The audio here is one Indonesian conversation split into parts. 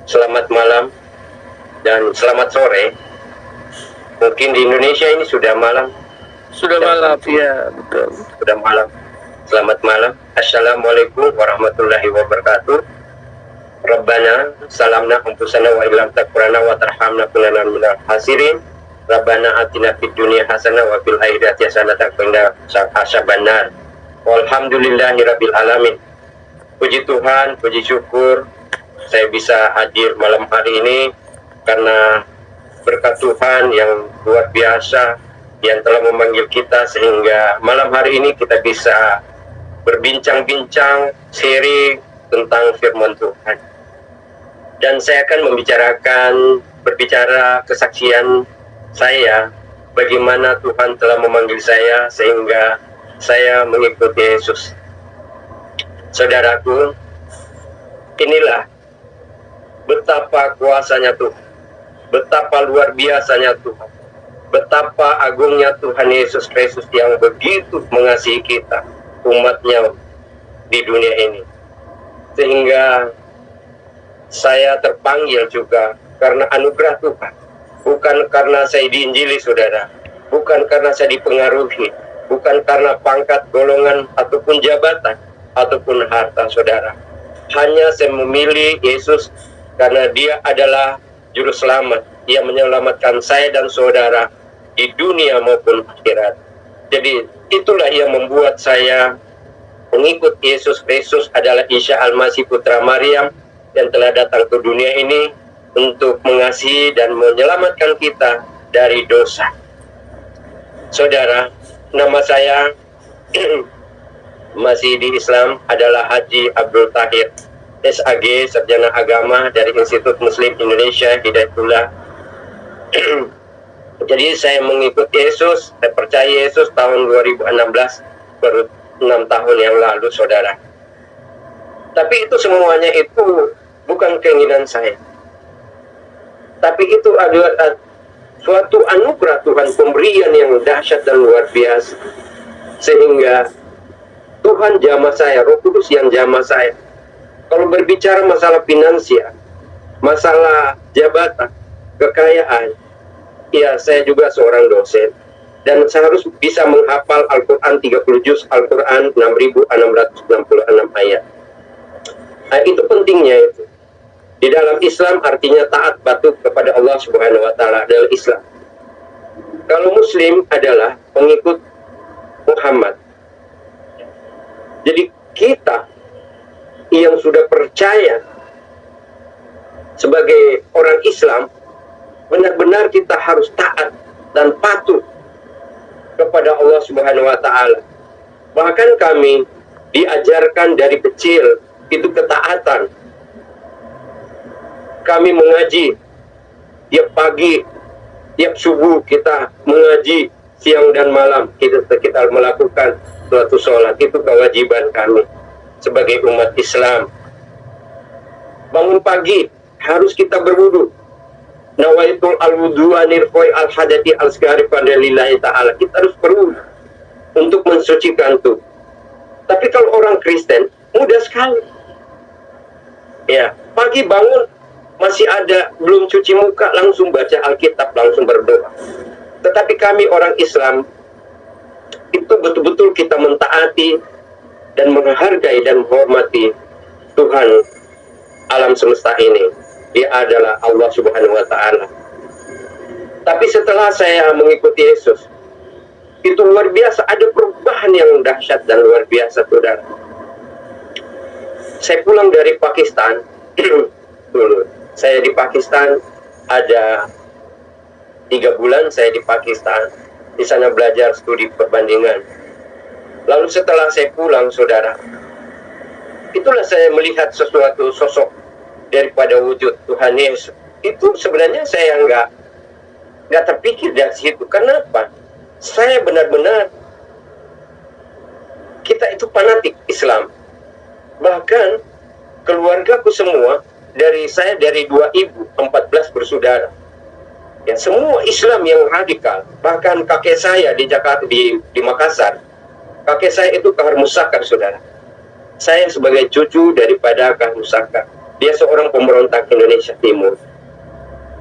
selamat malam dan selamat sore. Mungkin di Indonesia ini sudah malam. Sudah malam, ya betul. Sudah malam. Selamat malam. Assalamualaikum warahmatullahi wabarakatuh. Rabbana salamna anfusana wa illam taghfirna wa tarhamna kunana minal khasirin. Rabbana atina fid dunya hasanah wa fil akhirati hasanah wa qina adzabannar. Walhamdulillahirabbil alamin. Puji Tuhan, puji syukur saya bisa hadir malam hari ini karena berkat Tuhan yang luar biasa yang telah memanggil kita sehingga malam hari ini kita bisa berbincang-bincang seri tentang firman Tuhan. Dan saya akan berbicara kesaksian saya bagaimana Tuhan telah memanggil saya sehingga saya mengikuti Yesus. Saudaraku, inilah betapa kuasanya Tuhan, betapa luar biasanya Tuhan, betapa agungnya Tuhan Yesus Kristus yang begitu mengasihi kita, umatnya di dunia ini. Sehingga saya terpanggil juga karena anugerah Tuhan, bukan karena saya diinjili saudara, bukan karena saya dipengaruhi, bukan karena pangkat, golongan, ataupun jabatan, ataupun harta saudara. Hanya saya memilih Yesus karena dia adalah juru selamat. Dia menyelamatkan saya dan saudara di dunia maupun akhirat. Jadi itulah yang membuat saya mengikut Yesus Kristus adalah Isa Al-Masih Putra Maryam yang telah datang ke dunia ini untuk mengasihi dan menyelamatkan kita dari dosa. Saudara, nama saya masih di Islam adalah Haji Abdul Tahir, SAG, Sarjana Agama dari Institut Muslim Indonesia Hidayatullah. Jadi saya mengikuti Yesus, saya percaya Yesus tahun 2016, baru 6 tahun yang lalu saudara. Tapi itu semuanya itu bukan keinginan saya. Tapi itu adalah suatu anugerah Tuhan, pemberian yang dahsyat dan luar biasa. Sehingga Tuhan jamah saya, Roh Kudus yang jamah saya. Kalau berbicara masalah finansial, masalah jabatan, kekayaan, ya saya juga seorang dosen. Dan saya harus bisa menghafal Al-Quran 30 juz, Al-Quran 6.666 ayat. Nah, itu pentingnya itu. Di dalam Islam artinya taat patuh kepada Allah Subhanahu wa Ta'ala adalah Islam. Kalau Muslim adalah pengikut Muhammad. Jadi kita yang sudah percaya sebagai orang Islam, benar-benar kita harus taat dan patuh kepada Allah Subhanahu wa Ta'ala. Bahkan kami diajarkan dari kecil itu ketaatan. Kami mengaji tiap pagi, tiap subuh kita mengaji, siang dan malam kita melakukan suatu sholat. Itu kewajiban kami sebagai umat Islam. Bangun pagi harus kita berwudu. Nawaitul al-wudu'a nirfoi al-hadati al-sgari pada lillahi ta'ala. Kita harus berwudu untuk mensucikan tubuh. Tapi kalau orang Kristen mudah sekali. Ya, pagi bangun masih ada belum cuci muka langsung baca Alkitab, langsung berdoa. Tetapi kami orang Islam itu betul-betul kita mentaati dan menghargai dan menghormati Tuhan alam semesta ini. Dia adalah Allah Subhanahu wa Ta'ala. Tapi setelah saya mengikuti Yesus, itu luar biasa, ada perubahan yang dahsyat dan luar biasa saudara. Saya pulang dari Pakistan dulu. Saya di Pakistan ada 3 bulan saya di Pakistan. Di sana belajar studi perbandingan. Lalu setelah saya pulang, saudara, itulah saya melihat sesuatu sosok daripada wujud Tuhan Yesus. Itu sebenarnya saya nggak terpikir dari situ. Kenapa? Saya benar-benar, kita itu fanatik Islam. Bahkan keluargaku semua, dari 2 ibu, 14 bersaudara. Ya, semua Islam yang radikal. Bahkan kakek saya di Jakarta, di Makassar, kakek saya itu Kahar Musakar, saudara. Saya sebagai cucu daripada Kahar Musakar. Dia seorang pemberontak Indonesia Timur.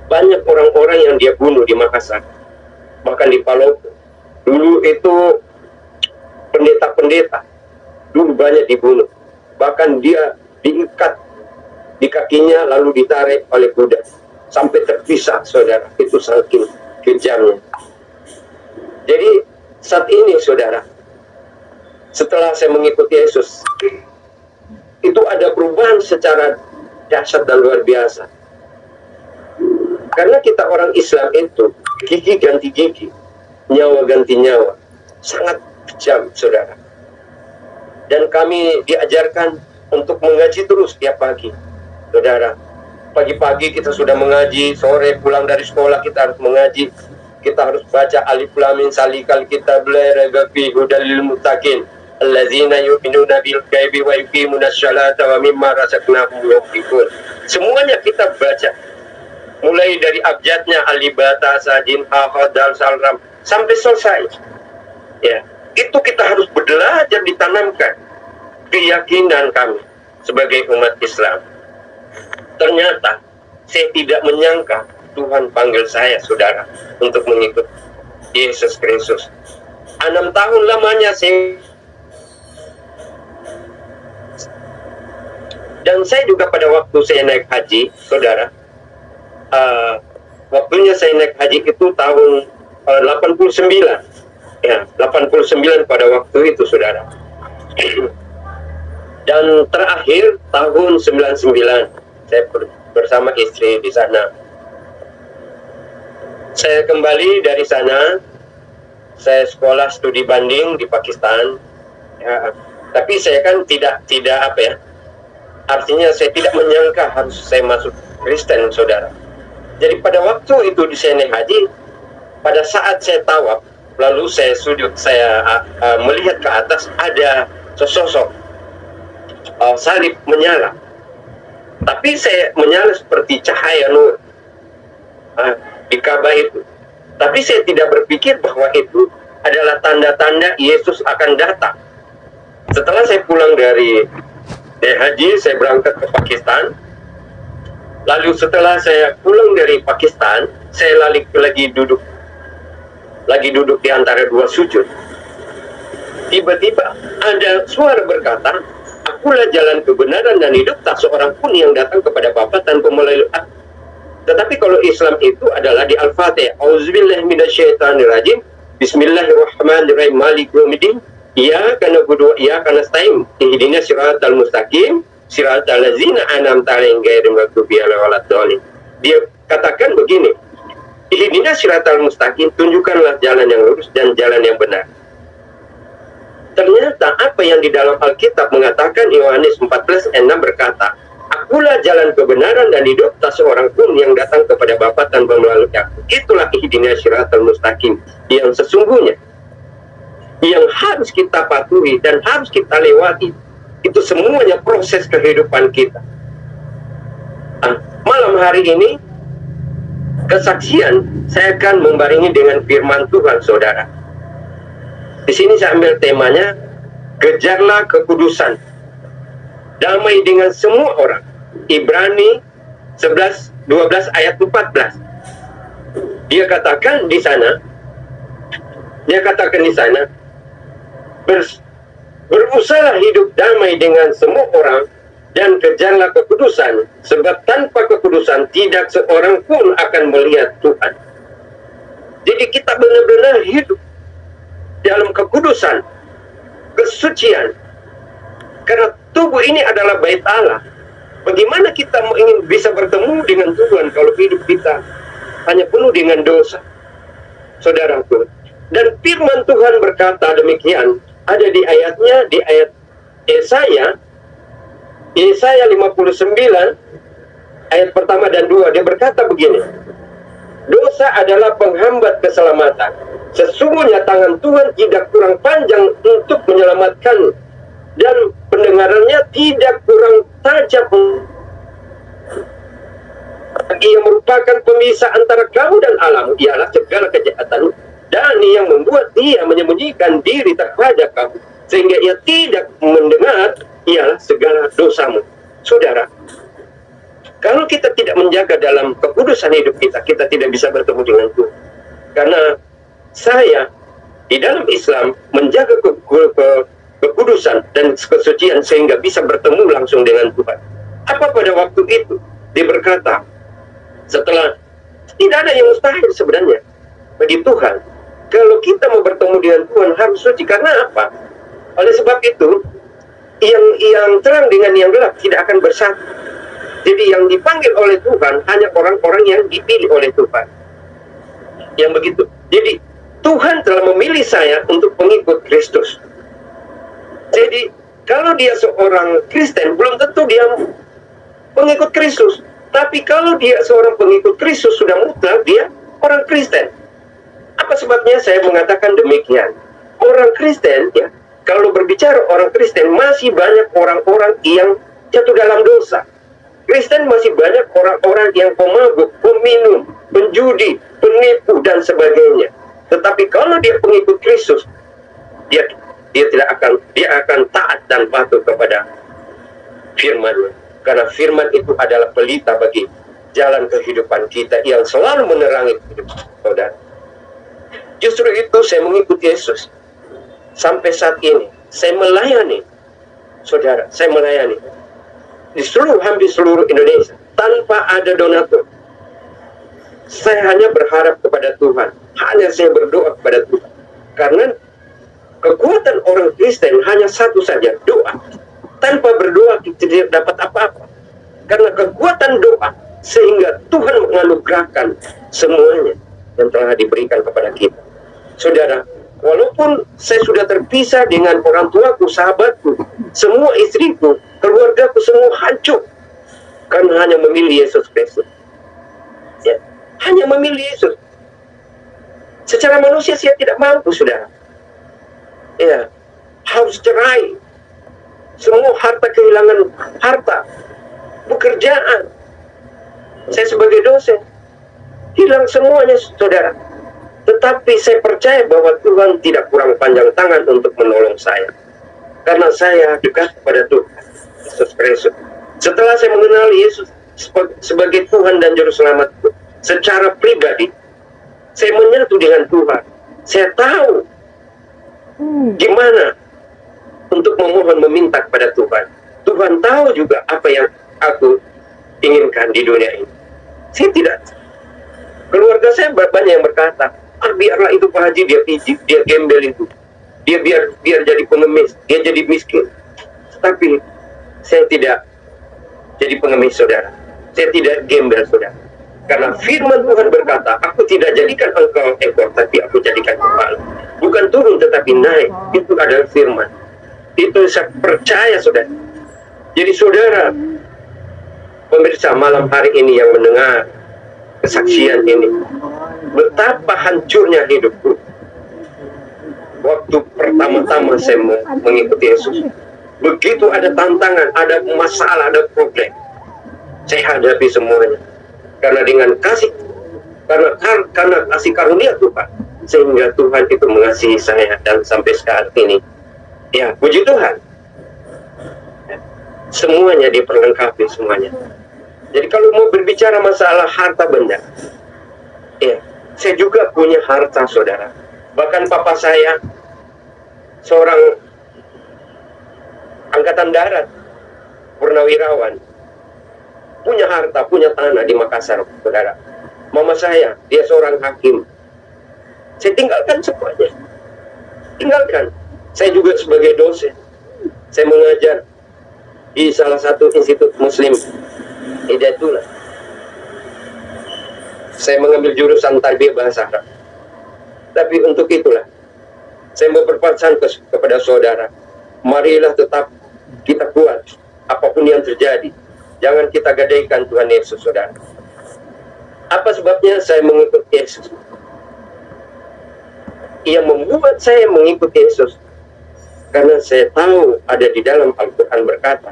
Banyak orang-orang yang dia bunuh di Makassar, bahkan di Palopo. Dulu itu pendeta-pendeta dulu banyak dibunuh, bahkan dia diikat di kakinya lalu ditarik oleh kuda sampai terpisah, saudara. Itu saking kejamnya. Jadi saat ini, saudara, setelah saya mengikuti Yesus, itu ada perubahan secara dahsyat dan luar biasa. Karena kita orang Islam itu gigi ganti gigi, nyawa ganti nyawa, sangat kejam, saudara. Dan kami diajarkan untuk mengaji terus tiap pagi, saudara. Pagi-pagi kita sudah mengaji, sore pulang dari sekolah kita harus mengaji. Kita harus baca Alif Lam Mim Salikal Kitab la raiba fihi hudal lil muttaqin allazina yu'minuna bil ghaibi wa yuqimuna sholata wa mimma razaqnahum yunfiqun. Semuanya kita baca, mulai dari abjadnya alibata sajin hafadal salram sampai selesai. Ya, itu kita harus belajar ditanamkan keyakinan kami sebagai umat Islam. Ternyata saya tidak menyangka Tuhan panggil saya, saudara, untuk mengikut Yesus Kristus. 6 tahun lamanya saya, dan saya juga pada waktu saya naik haji, saudara, waktunya saya naik haji itu tahun 89. Ya, 89 pada waktu itu, saudara. Dan terakhir tahun 99 saya bersama istri di sana. Saya kembali dari sana, saya sekolah studi banding di Pakistan. Ya, tapi saya kan tidak apa ya, artinya saya tidak menyangka harus saya masuk Kristen, saudara. Jadi pada waktu itu di sana haji, pada saat saya tawaf, lalu saya sujud, saya melihat ke atas, ada sesosok salib menyala. Tapi saya menyala seperti cahaya nur di Ka'bah itu. Tapi saya tidak berpikir bahwa itu adalah tanda-tanda Yesus akan datang. Setelah saya pulang dari haji, saya berangkat ke Pakistan. Lalu setelah saya pulang dari Pakistan, saya lagi duduk di antara dua sujud. Tiba-tiba ada suara berkata, "Akulah jalan kebenaran dan hidup, tak seorang pun yang datang kepada Bapa tanpa melalui aku." Tetapi kalau Islam itu adalah di Al-Fatihah, auzubillahi minasyaitonirrajim, bismillahirrahmanirrahim, maliki yaumiddin, iyyaka na'budu wa iyyaka nasta'in, ihdinas siratal mustaqim, siratal ladzina an'amta 'alaihim ghairil maghdubi 'alaihim waladdallin. Dia katakan begini, ihdinas siratal mustaqim, tunjukkanlah jalan yang lurus dan jalan yang benar. Ternyata apa yang di dalam Alkitab mengatakan, Yohanes 14:6 berkata, "Akulah jalan kebenaran dan hidup, tak seorang pun yang datang kepada Bapa tanpa melalui aku." Itulah ihdinas siratal mustaqim yang sesungguhnya, yang harus kita patuhi dan harus kita lewati. Itu semuanya proses kehidupan kita. Malam hari ini, kesaksian saya akan membarengi dengan firman Tuhan, saudara. Di sini saya ambil temanya, kejarlah kekudusan, damai dengan semua orang. Ibrani 11:12 ayat 14. Dia katakan di sana, berusaha hidup damai dengan semua orang dan kejarlah kekudusan, sebab tanpa kekudusan tidak seorang pun akan melihat Tuhan. Jadi kita benar-benar hidup dalam kekudusan, kesucian. Karena tubuh ini adalah bait Allah. Bagaimana kita ingin bisa bertemu dengan Tuhan kalau hidup kita hanya penuh dengan dosa, saudaraku? Dan firman Tuhan berkata demikian, ada di ayatnya, di ayat Yesaya 59 ayat pertama dan 2. Dia berkata begini, dosa adalah penghambat keselamatan. Sesungguhnya tangan Tuhan tidak kurang panjang untuk menyelamatkan, dan pendengarannya tidak kurang tajam. Ia merupakan pemisah antara kamu dan Allah, ialah segala kejahatan, dan yang membuat dia menyembunyikan diri terhadap kamu, sehingga ia tidak mendengar, ialah segala dosamu. Saudara, Kalau kita tidak menjaga dalam kekudusan hidup kita, kita tidak bisa bertemu dengan Tuhan. Karena saya di dalam Islam menjaga kekudusan dan kesucian sehingga bisa bertemu langsung dengan Tuhan. Apa pada waktu itu dia berkata, setelah tidak ada yang mustahil sebenarnya bagi Tuhan. Kalau kita mau bertemu dengan Tuhan harus suci. Karena apa? Oleh sebab itu, yang terang dengan yang gelap tidak akan bersatu. Jadi yang dipanggil oleh Tuhan hanya orang-orang yang dipilih oleh Tuhan. Yang begitu. Jadi Tuhan telah memilih saya untuk pengikut Kristus. Jadi kalau dia seorang Kristen, belum tentu dia pengikut Kristus. Tapi kalau dia seorang pengikut Kristus sudah mutlak, dia orang Kristen. Apa sebabnya saya mengatakan demikian? Orang Kristen, ya, kalau berbicara orang Kristen, masih banyak orang-orang yang jatuh dalam dosa. Kristen masih banyak orang-orang yang pemabuk, peminum, penjudi, penipu, dan sebagainya. Tetapi kalau dia pengikut Kristus, dia akan taat dan patuh kepada firman. Karena firman itu adalah pelita bagi jalan kehidupan kita yang selalu menerangi hidup saudara. Justru itu saya mengikuti Yesus. Sampai saat ini, saya melayani. Saudara, saya melayani. Hampir seluruh Indonesia. Tanpa ada donatur. Saya hanya berharap kepada Tuhan. Hanya saya berdoa kepada Tuhan. Karena kekuatan orang Kristen hanya satu saja, doa. Tanpa berdoa kita tidak dapat apa-apa. Karena kekuatan doa, sehingga Tuhan menganugerahkan semuanya yang telah diberikan kepada kita. Saudara, walaupun saya sudah terpisah dengan orang tuaku, sahabatku, semua istriku, keluargaku semua hancur. Karena hanya memilih Yesus Kristus. Ya, hanya memilih Yesus. Secara manusia saya tidak mampu, saudara. Ya, harus cerai. Semua harta, kehilangan harta, pekerjaan. Saya sebagai dosen, hilang semuanya, saudara. Tetapi saya percaya bahwa Tuhan tidak kurang panjang tangan untuk menolong saya. Karena saya dekat kepada Tuhan Yesus Kristus. Setelah saya mengenal Yesus sebagai Tuhan dan Juru Selamatku, secara pribadi, saya menyatu dengan Tuhan. Saya tahu gimana untuk memohon meminta kepada Tuhan. Tuhan tahu juga apa yang aku inginkan di dunia ini. Saya tidak. Keluarga saya banyak yang berkata, biarlah itu Pak Haji, dia gembel itu. Dia biar jadi pengemis, dia jadi miskin. Tapi saya tidak jadi pengemis, saudara. Saya tidak gembel, saudara. Karena firman Tuhan berkata, aku tidak jadikan engkau ekor, tapi aku jadikan kepala. Bukan turun tetapi naik. Itu adalah firman. Itu saya percaya, saudara. Jadi saudara, pemirsa malam hari ini yang mendengar kesaksian ini, betapa hancurnya hidupku waktu pertama-tama saya mengikuti Yesus. Begitu ada tantangan, ada masalah, ada problem, saya hadapi semuanya. Karena dengan kasih, karena kasih karunia Tuhan, sehingga Tuhan itu mengasihi saya dan sampai saat ini, ya puji Tuhan, semuanya diperlengkapi semuanya. Jadi kalau mau berbicara masalah harta benda, ya saya juga punya harta, saudara. Bahkan papa saya seorang angkatan darat, purnawirawan, punya harta, punya tanah di Makassar, saudara. Mama saya, dia seorang hakim. Saya tinggalkan semuanya. Tinggalkan. Saya juga sebagai dosen. Saya mengajar di salah satu institut Muslim, Hidayatullah. Saya mengambil jurusan tarbiyah bahasa Arab. Tapi untuk itulah, saya mau berpesan kepada saudara, marilah tetap kita kuat, apapun yang terjadi. Jangan kita gadaikan Tuhan Yesus, saudara. Apa sebabnya saya mengikut Yesus? Yang membuat saya mengikut Yesus, karena saya tahu ada di dalam Al-Quran berkata,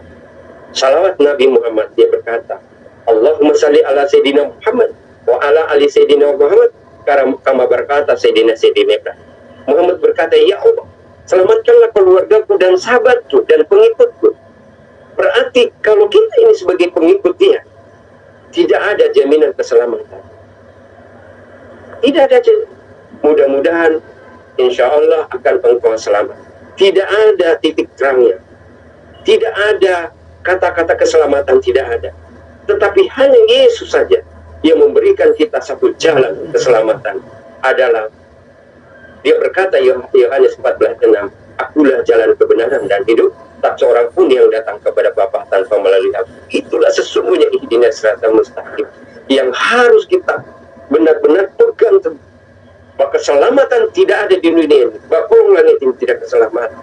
salawat Nabi Muhammad, dia berkata, Allahumma salli ala Sayyidina Muhammad wa ala ali Sayyidina Muhammad kama berkata Sayyidina Ibrahim. Muhammad berkata, ya Allah, selamatkanlah keluargaku dan sahabatku dan pengikutku. Berarti kalau kita ini sebagai pengikut dia, Tidak ada jaminan keselamatan. Tidak ada jaminan. Mudah-mudahan insya Allah akan engkau selamat. Tidak ada titik terangnya. Tidak ada kata-kata keselamatan, tidak ada. Tetapi hanya Yesus saja yang memberikan kita satu jalan keselamatan. Adalah dia berkata, Yohanes 14:6, akulah jalan kebenaran dan hidup, tak seorang pun yang datang kepada Bapa tanpa melalui aku. Itulah sesungguhnya ihdinas siratal mustaqim yang harus kita benar-benar pegang teguh. Bahwa keselamatan tidak ada di dunia ini. Bahwa langit ini tidak keselamatan.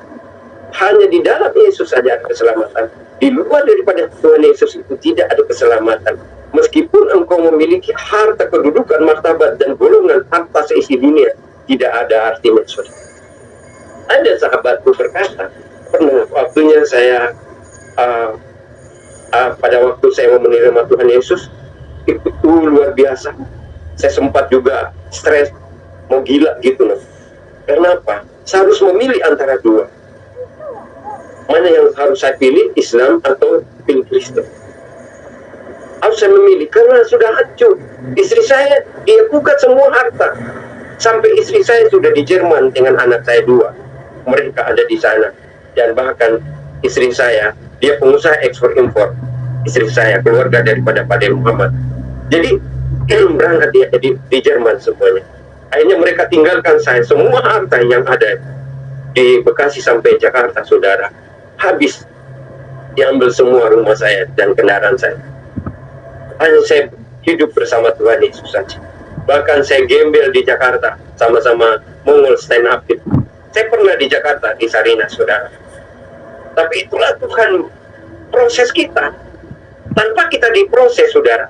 Hanya di dalam Yesus saja ada keselamatan. Di luar daripada Tuhan Yesus itu tidak ada keselamatan. Meskipun engkau memiliki harta, kedudukan, martabat, dan golongan harta seisi dunia, tidak ada artinya, saudara. Ada sahabatku berkata, pernah waktunya saya pada waktu saya mau menerima Tuhan Yesus, itu luar biasa. Saya sempat juga stres, mau gila gitu loh. Kenapa? Saya harus memilih antara dua. Mana yang harus saya pilih, Islam atau pilih Kristen? Harus saya memilih, karena sudah hancur. Istri saya, dia buka semua harta. Sampai istri saya sudah di Jerman dengan anak saya 2. Mereka ada di sana. Dan bahkan istri saya, dia pengusaha ekspor impor. Istri saya, keluarga daripada Pak Muhammad. Jadi, berangkat dia di Jerman semuanya. Akhirnya mereka tinggalkan saya. Semua harta yang ada di Bekasi sampai Jakarta, saudara, habis. Diambil semua rumah saya dan kendaraan saya. Hanya saya hidup bersama Tuhan Yesus saja. Bahkan saya gembel di Jakarta, sama-sama Mongol stand up. Saya pernah di Jakarta, di Sarina, saudara. Tapi itulah Tuhan proses kita. Tanpa kita diproses, saudara,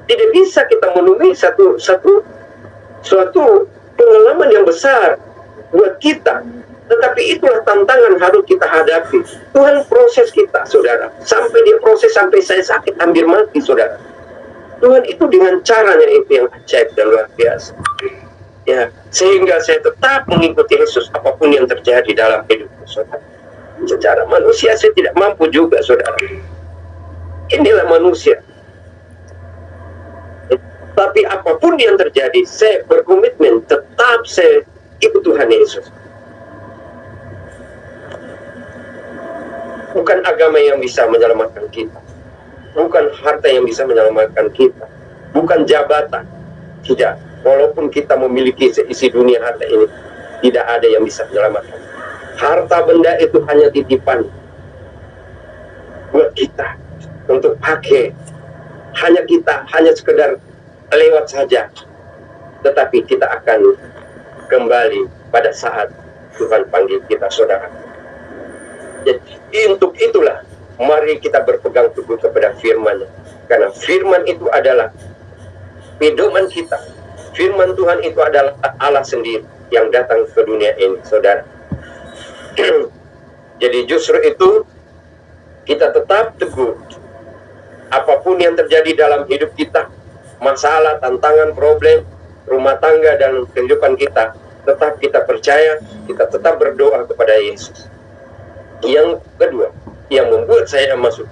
tidak bisa kita menemui suatu pengalaman yang besar buat kita. Tetapi itulah tantangan harus kita hadapi. Tuhan proses kita, saudara. Sampai dia proses, sampai saya sakit, hampir mati, saudara. Tuhan itu dengan caranya itu yang ajaib dan luar biasa. Ya, sehingga saya tetap mengikuti Yesus apapun yang terjadi dalam hidupku, saudara. Secara manusia saya tidak mampu juga, saudara. Inilah manusia. Tapi apapun yang terjadi, saya berkomitmen tetap saya ikut Tuhan Yesus. Bukan agama yang bisa menyelamatkan kita. Bukan harta yang bisa menyelamatkan kita. Bukan jabatan. Tidak. Walaupun kita memiliki seisi dunia harta ini, tidak ada yang bisa menyelamatkan. Harta benda itu hanya titipan buat kita untuk pakai. Hanya sekedar lewat saja. Tetapi kita akan kembali pada saat Tuhan panggil kita, saudara. Jadi untuk itulah mari kita berpegang teguh kepada firman-Nya. Karena firman itu adalah pedoman kita. Firman Tuhan itu adalah Allah sendiri yang datang ke dunia ini, saudara. Jadi justru itu kita tetap teguh. Apapun yang terjadi dalam hidup kita, masalah, tantangan, problem, rumah tangga dan kehidupan kita, tetap kita percaya, kita tetap berdoa kepada Yesus. Yang kedua, yang membuat saya masuk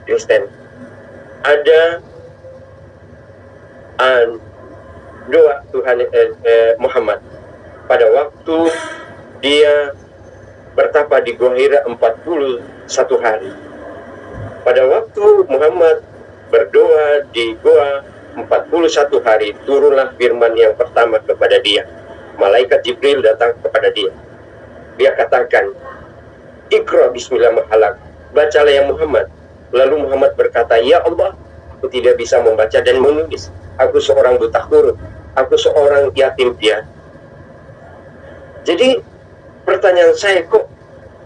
Kristen, ada doa Tuhan Muhammad pada waktu dia bertapa di Gua Hira 41 hari. Pada waktu Muhammad berdoa di Gua 41 hari, turunlah firman yang pertama kepada dia. Malaikat Jibril datang kepada dia. Dia katakan, Iqra bismillah mahalak, bacalah ya Muhammad. Lalu Muhammad berkata, ya Allah, aku tidak bisa membaca dan menulis. Aku seorang buta huruf. Aku seorang yatim piatu. Jadi pertanyaan saya, kok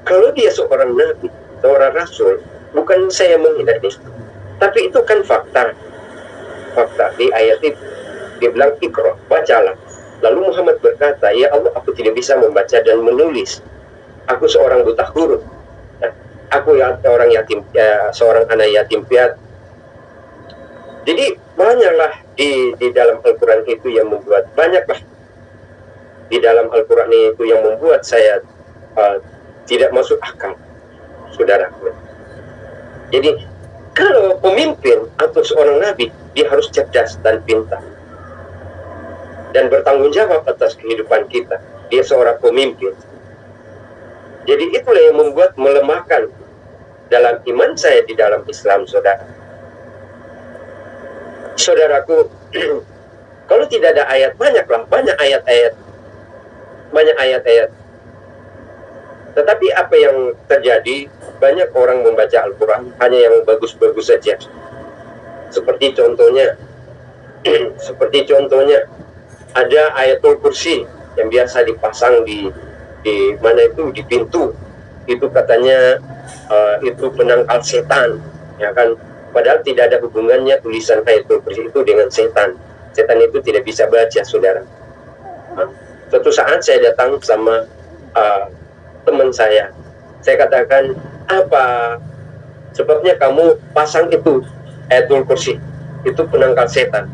kalau dia seorang nabi, seorang rasul, bukan saya menghina dia, tapi itu kan fakta. Fakta di ayat itu dia bilang Iqra, bacalah. Lalu Muhammad berkata, ya Allah, aku tidak bisa membaca dan menulis. Aku seorang buta huruf. Nah, aku orang yatim, seorang anak yatim piatu. Jadi banyaklah di dalam Al-Quran itu yang membuat, banyaklah di dalam Al-Quran itu yang membuat saya tidak masuk akal, saudara. Jadi Kalau pemimpin atau seorang nabi, dia harus cerdas dan pintar dan bertanggung jawab atas kehidupan kita. Dia seorang pemimpin. Jadi itulah yang membuat melemahkan dalam iman saya di dalam Islam, saudara. Saudaraku, kalau tidak ada ayat, banyak ayat-ayat. Tetapi apa yang terjadi, banyak orang membaca Al-Quran hanya yang bagus-bagus saja. Seperti contohnya, ada ayatul kursi yang biasa dipasang di mana itu, di pintu. Itu katanya itu penangkal setan, ya kan? Padahal tidak ada hubungannya tulisan ayatul kursi itu dengan setan. Setan itu tidak bisa baca, saudara. Suatu saat saya datang sama teman saya katakan, apa sebabnya kamu pasang itu ayatul kursi, itu penangkal setan?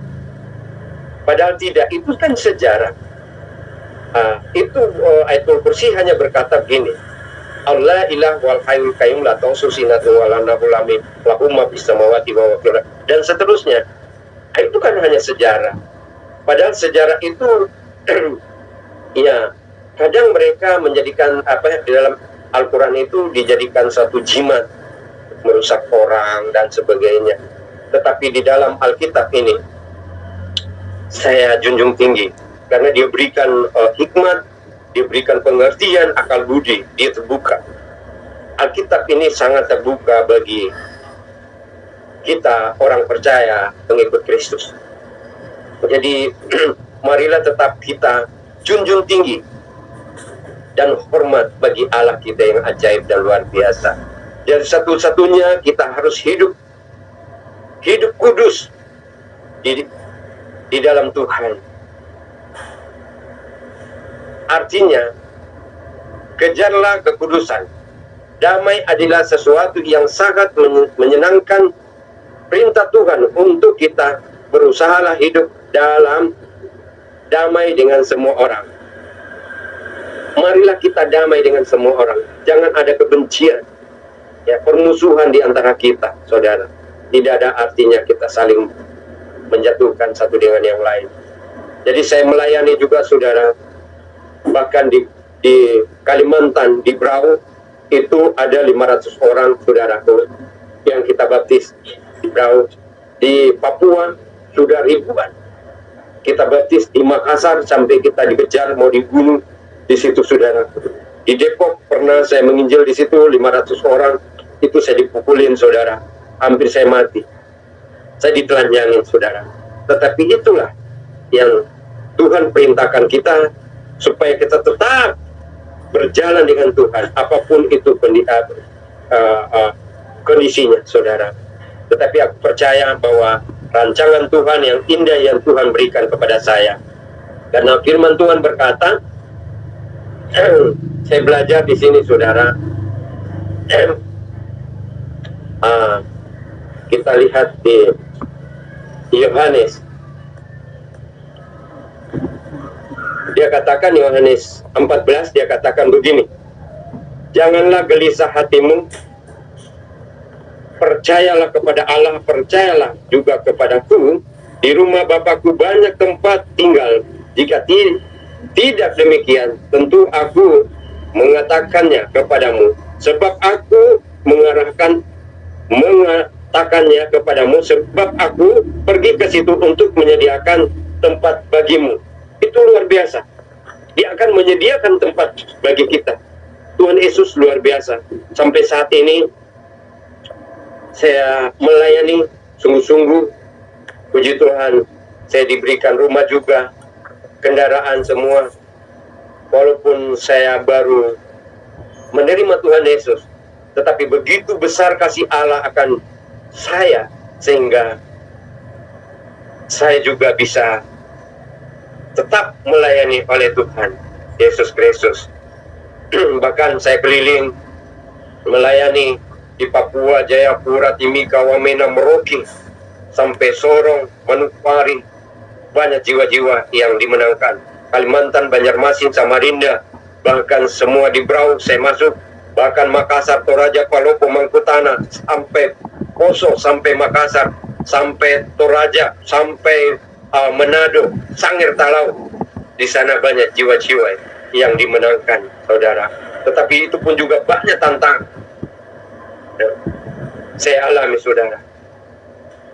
Padahal tidak, itu kan sejarah. Ayatul kursi hanya berkata begini, Allah ilah wal hayyul qayyum la ta'khudhuhu sinatun wa la nawm lahu ma fis samawati wa ma fil ardh, dan seterusnya. Itu kan hanya sejarah. Padahal sejarah itu ya, kadang mereka menjadikan di dalam Al-Quran itu dijadikan satu jimat, merusak orang dan sebagainya. Tetapi di dalam Alkitab ini saya junjung tinggi, karena dia berikan hikmat, dia berikan pengertian, akal budi, dia terbuka. Alkitab ini sangat terbuka bagi kita orang percaya pengikut Kristus. Jadi marilah tetap kita junjung tinggi dan hormat bagi Allah kita yang ajaib dan luar biasa. Jadi satu-satunya kita harus hidup kudus di dalam Tuhan. Artinya, kejarlah kekudusan. Damai adalah sesuatu yang sangat menyenangkan. Perintah Tuhan untuk kita berusahalah hidup dalam damai dengan semua orang. Marilah kita damai dengan semua orang. Jangan ada kebencian, ya, permusuhan di antara kita, saudara. Tidak ada artinya kita saling menjatuhkan satu dengan yang lain. Jadi saya melayani juga, saudara. Bahkan di Kalimantan, di Brau, itu ada 500 orang, saudaraku, yang kita baptis di Brau. Di Papua sudah ribuan kita baptis. Di Makassar sampai kita dikejar mau dibunuh di situ, saudara. Di Depok pernah saya menginjil di situ 500 orang, itu saya dipukulin, saudara. Hampir saya mati. Saya ditelanjangin, saudara. Tetapi itulah yang Tuhan perintahkan kita, supaya kita tetap berjalan dengan Tuhan, apapun itu kondisinya, saudara. Tetapi aku percaya bahwa rancangan Tuhan yang indah yang Tuhan berikan kepada saya. Karena firman Tuhan berkata, saya belajar di sini, saudara. Kita lihat di Yohanes. Dia katakan, Yohanes 14, dia katakan begini, janganlah gelisah hatimu, percayalah kepada Allah, percayalah juga kepadaku. Di rumah Bapakku banyak tempat tinggal. Jika tidak demikian, tentu aku mengatakannya kepadamu. Sebab aku mengatakannya kepadamu, sebab aku pergi ke situ untuk menyediakan tempat bagimu. Itu luar biasa. Dia akan menyediakan tempat bagi kita. Tuhan Yesus luar biasa. Sampai saat ini saya melayani sungguh-sungguh. Puji Tuhan, saya diberikan rumah juga, kendaraan semua. Walaupun saya baru menerima Tuhan Yesus, tetapi begitu besar kasih Allah akan saya, sehingga saya juga bisa tetap melayani oleh Tuhan Yesus Kristus. Bahkan saya keliling melayani di Papua, Jayapura, Timika, Wamena, Merauke, sampai Sorong, Manokwari. Banyak jiwa-jiwa yang dimenangkan. Kalimantan, Banjarmasin, Samarinda, bahkan semua di Brau saya masuk. Bahkan Makassar, Toraja, Palopo, Mangkutana, sampai Poso sampai Makassar, sampai Toraja, sampai Manado, Sangir Talau. Di sana banyak jiwa-jiwa yang dimenangkan, saudara. Tetapi itu pun juga banyak tantangan. Saya alami, saudara.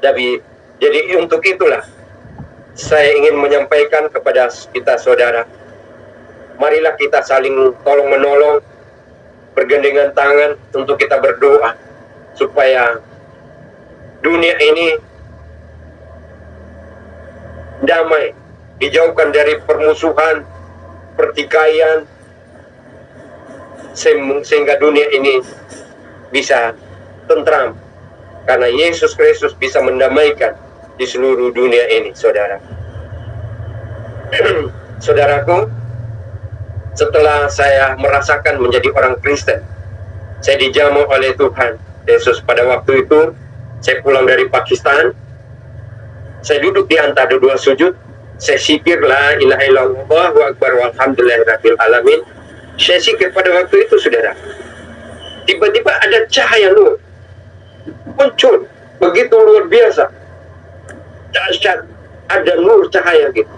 Jadi untuk itulah saya ingin menyampaikan kepada kita, saudara. Marilah kita saling tolong-menolong, bergandengan tangan untuk kita berdoa supaya dunia ini damai, dijauhkan dari permusuhan, pertikaian, sehingga dunia ini bisa tentram, karena Yesus Kristus bisa mendamaikan di seluruh dunia ini, saudara. Saudaraku, setelah saya merasakan menjadi orang Kristen, saya dijamu oleh Tuhan Yesus. Pada waktu itu saya pulang dari Pakistan, saya duduk di antara dua sujud, saya zikir la ilaha illallah wa akbar walhamdulillahirabbil alamin. Saya zikir pada waktu itu, saudara. Tiba-tiba ada cahaya nur muncul, begitu luar biasa, dahsyat, ada nur cahaya gitu.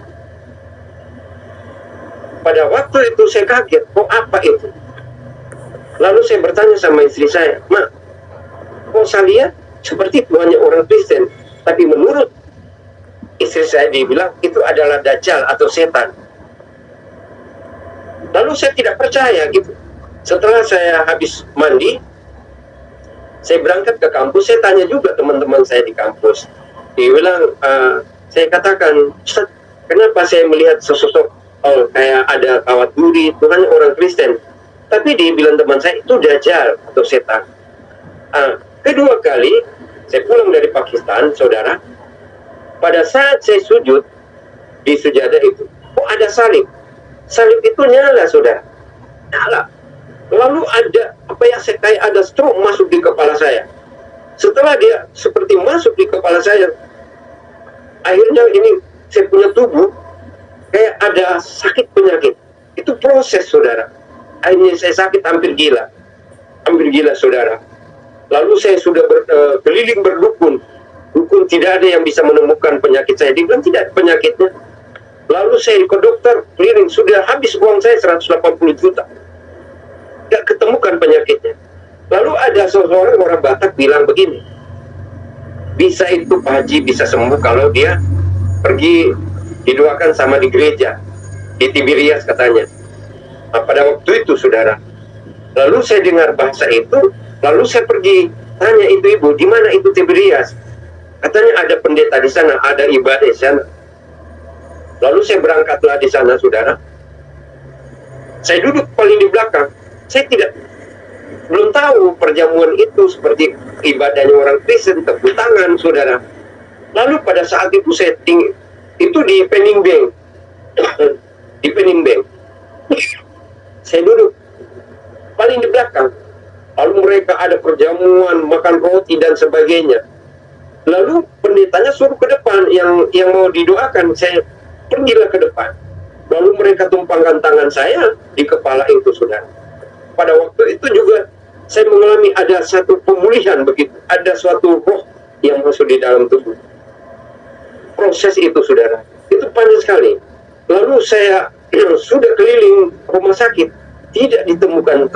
Pada waktu itu saya kaget, kok apa itu? Lalu saya bertanya sama istri saya, "Ma, kok saya lihat seperti banyak orang Kristen, tapi menurut istri saya dibilang itu adalah Dajjal atau setan." Lalu saya tidak percaya gitu. Setelah saya habis mandi, saya berangkat ke kampus, saya tanya juga teman-teman saya di kampus. Dia bilang, saya katakan, "Ustaz, kenapa saya melihat sesosok kayak ada kawat duri, itu kan orang Kristen." Tapi dia bilang teman saya, itu Dajjal atau setan. Kedua kali, saya pulang dari Pakistan, saudara. Pada saat saya sujud di sujadah itu, kok ada salib? Salib itu nyala, saudara. Nyala. Lalu ada kayak ada stroke masuk di kepala saya. Setelah dia seperti masuk di kepala saya, akhirnya ini saya punya tubuh kayak ada sakit penyakit. Itu proses, saudara. Akhirnya saya sakit hampir gila, saudara. Lalu saya sudah keliling berdukun. Dukun tidak ada yang bisa menemukan penyakit saya. Dia bilang tidak ada penyakitnya. Lalu saya ke dokter keliling, sudah habis uang saya 180 juta. Gak ketemukan penyakitnya. Lalu ada seorang orang Batak bilang begini, bisa itu Pak Haji bisa sembuh kalau dia pergi didoakan sama di gereja di Tiberias katanya. Pada waktu itu, saudara, lalu saya dengar bahasa itu, lalu saya pergi tanya itu ibu, di mana itu Tiberias? Katanya ada pendeta di sana, ada ibadah di sana. Lalu saya berangkatlah di sana, saudara. Saya duduk paling di belakang. Saya belum tahu perjamuan itu seperti ibadahnya orang Kristen, tepuk tangan, saudara. Lalu pada saat itu saya itu di Pening Bank. Di Pening Bank. Saya duduk paling di belakang. Lalu mereka ada perjamuan, makan roti dan sebagainya. Lalu pendetanya suruh ke depan yang mau didoakan. Saya pergilah ke depan. Lalu mereka tumpangkan tangan saya di kepala itu, saudara. Pada waktu itu juga saya mengalami ada satu pemulihan begitu, ada suatu roh yang masuk di dalam tubuh. Proses itu, saudara, itu panjang sekali. Lalu saya sudah keliling rumah sakit, tidak ditemukan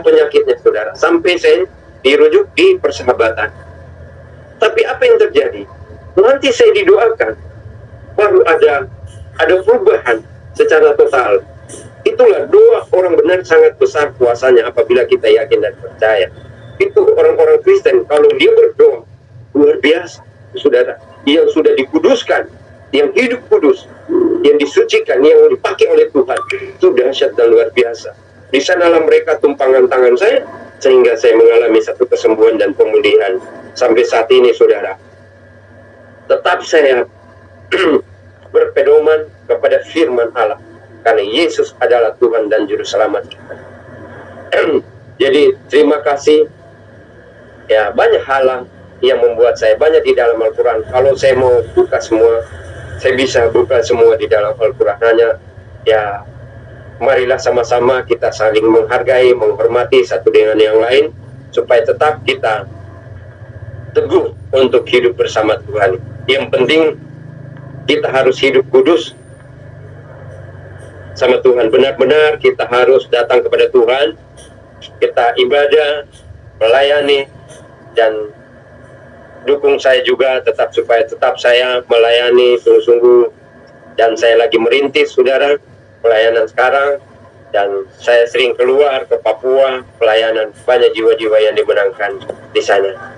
penyakitnya, saudara, sampai saya dirujuk di Persahabatan. Tapi apa yang terjadi? Nanti saya didoakan, baru ada perubahan secara total. Itulah doa orang benar sangat besar kuasanya apabila kita yakin dan percaya. Itu orang-orang Kristen, kalau dia berdoa, luar biasa, saudara. Yang sudah dikuduskan, yang hidup kudus, yang disucikan, yang dipakai oleh Tuhan, itu dahsyat dan luar biasa. Di sanalah mereka tumpangan tangan saya, sehingga saya mengalami satu kesembuhan dan pemulihan. Sampai saat ini, saudara, tetap saya berpedoman kepada firman Allah. Karena Yesus adalah Tuhan dan Juru Selamat kita. Jadi terima kasih. Ya, banyak hal yang membuat saya banyak di dalam Al-Quran. Kalau saya mau buka semua, saya bisa buka semua di dalam Al-Quran. Hanya ya, marilah sama-sama kita saling menghargai, menghormati satu dengan yang lain, supaya tetap kita teguh untuk hidup bersama Tuhan. Yang penting kita harus hidup kudus sama Tuhan. Benar-benar kita harus datang kepada Tuhan, kita ibadah, melayani, dan dukung saya juga supaya tetap saya melayani sungguh-sungguh. Dan saya lagi merintis, saudara, pelayanan sekarang. Dan saya sering keluar ke Papua, pelayanan, banyak jiwa-jiwa yang dimenangkan di sana.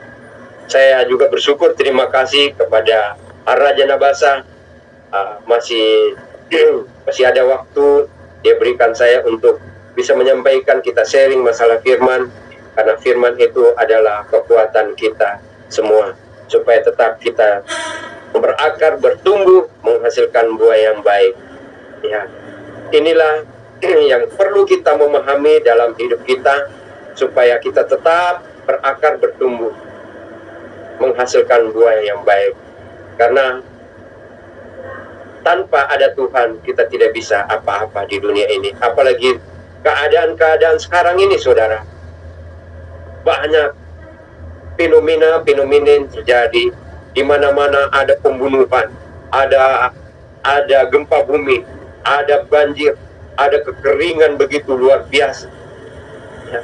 Saya juga bersyukur, terima kasih kepada Raja Nabasa, masih ada waktu dia berikan saya untuk bisa menyampaikan, kita sharing masalah firman, karena firman itu adalah kekuatan kita semua, supaya tetap kita berakar, bertumbuh, menghasilkan buah yang baik. Ya, inilah yang perlu kita memahami dalam hidup kita, supaya kita tetap berakar, bertumbuh, menghasilkan buah yang baik. Karena tanpa ada Tuhan, kita tidak bisa apa-apa di dunia ini. Apalagi keadaan-keadaan sekarang ini, saudara. Banyak fenomena-fenomena yang terjadi, di mana-mana ada pembunuhan, ada gempa bumi, ada banjir, ada kekeringan begitu luar biasa. Ya.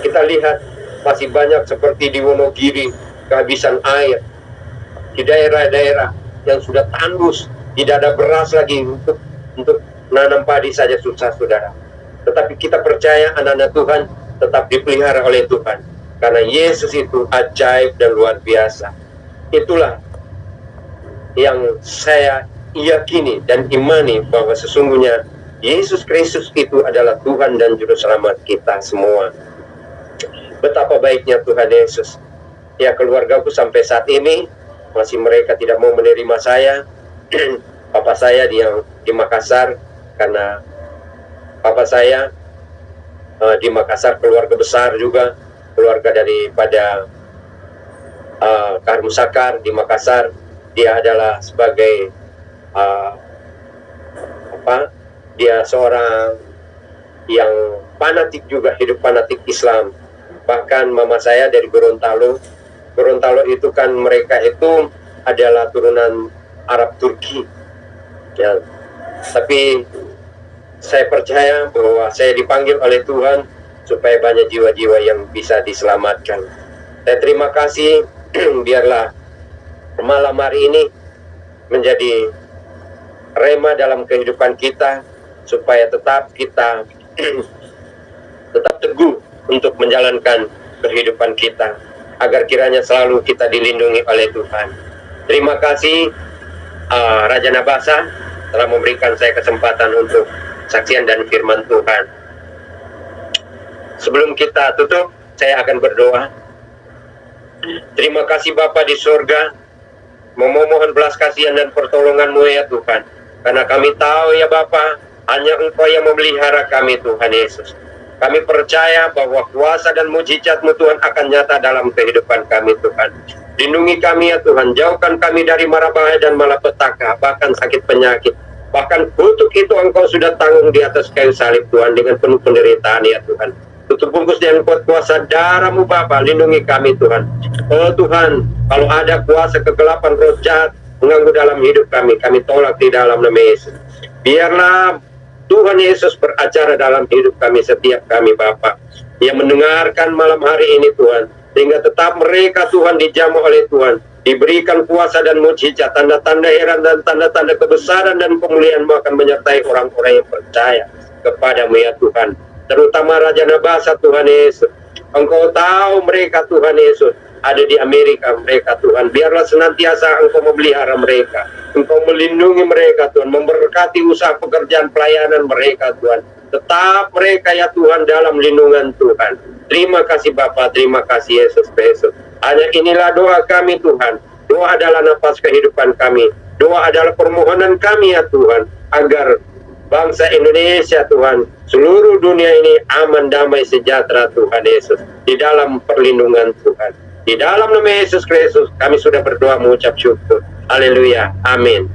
Kita lihat masih banyak seperti di Wonogiri, kehabisan air. Di daerah-daerah yang sudah tandus, tidak ada beras lagi untuk nanam padi saja susah, saudara. Tetapi kita percaya anak-anak Tuhan tetap dipelihara oleh Tuhan. Karena Yesus itu ajaib dan luar biasa. Itulah yang saya yakini dan imani, bahwa sesungguhnya Yesus Kristus itu adalah Tuhan dan Juru Selamat kita semua. Betapa baiknya Tuhan Yesus. Ya, keluargaku sampai saat ini masih mereka tidak mau menerima saya. Papa saya di Makassar, karena papa saya di Makassar keluarga besar juga, keluarga daripada Karmusakar di Makassar. Dia adalah sebagai dia seorang yang fanatik juga, hidup fanatik Islam. Bahkan mama saya dari Gorontalo. Gorontalo itu kan mereka itu adalah turunan Arab Turki. Ya. Tapi saya percaya bahwa saya dipanggil oleh Tuhan supaya banyak jiwa-jiwa yang bisa diselamatkan. Saya terima kasih. Biarlah malam hari ini menjadi rema dalam kehidupan kita, supaya tetap kita tetap teguh untuk menjalankan kehidupan kita, agar kiranya selalu kita dilindungi oleh Tuhan. Terima kasih Raja Nabasa telah memberikan saya kesempatan untuk saksian dan firman Tuhan. Sebelum kita tutup, saya akan berdoa. Terima kasih Bapa di surga, memohon belas kasihan dan pertolongan-Mu ya Tuhan. Karena kami tahu ya Bapa, hanya Engkau yang memelihara kami Tuhan Yesus. Kami percaya bahwa kuasa dan mujizat-Mu Tuhan akan nyata dalam kehidupan kami Tuhan. Lindungi kami ya Tuhan, jauhkan kami dari mara bahaya dan malapetaka, bahkan sakit penyakit. Bahkan kutuk itu Engkau sudah tanggung di atas kayu salib Tuhan, dengan penuh penderitaan ya Tuhan. Tutup bungkus dengan kuat kuasa darah-Mu Bapa, lindungi kami Tuhan. Oh Tuhan, kalau ada kuasa kegelapan roh jahat mengganggu dalam hidup kami tolak di dalam nama Yesus. Biarlah Tuhan Yesus beracara dalam hidup kami, setiap kami Bapa yang mendengarkan malam hari ini Tuhan, sehingga tetap mereka Tuhan dijamu oleh Tuhan, diberikan kuasa dan mujizat, tanda-tanda heran dan tanda-tanda kebesaran dan pemulihan-Mu akan menyertai orang-orang yang percaya kepada-Mu ya Tuhan. Terutama Raja Nabasa Tuhan Yesus, Engkau tahu mereka Tuhan Yesus ada di Amerika mereka Tuhan. Biarlah senantiasa Engkau memelihara mereka, Engkau melindungi mereka Tuhan, memberkati usaha pekerjaan pelayanan mereka Tuhan. Tetap mereka ya Tuhan dalam lindungan Tuhan. Terima kasih Bapa, terima kasih Yesus Kristus. Hanya inilah doa kami Tuhan. Doa adalah nafas kehidupan kami. Doa adalah permohonan kami ya Tuhan, agar bangsa Indonesia Tuhan, seluruh dunia ini aman, damai, sejahtera Tuhan Yesus, di dalam perlindungan Tuhan. Di dalam nama Yesus Kristus kami sudah berdoa mengucap syukur. Haleluya. Amin.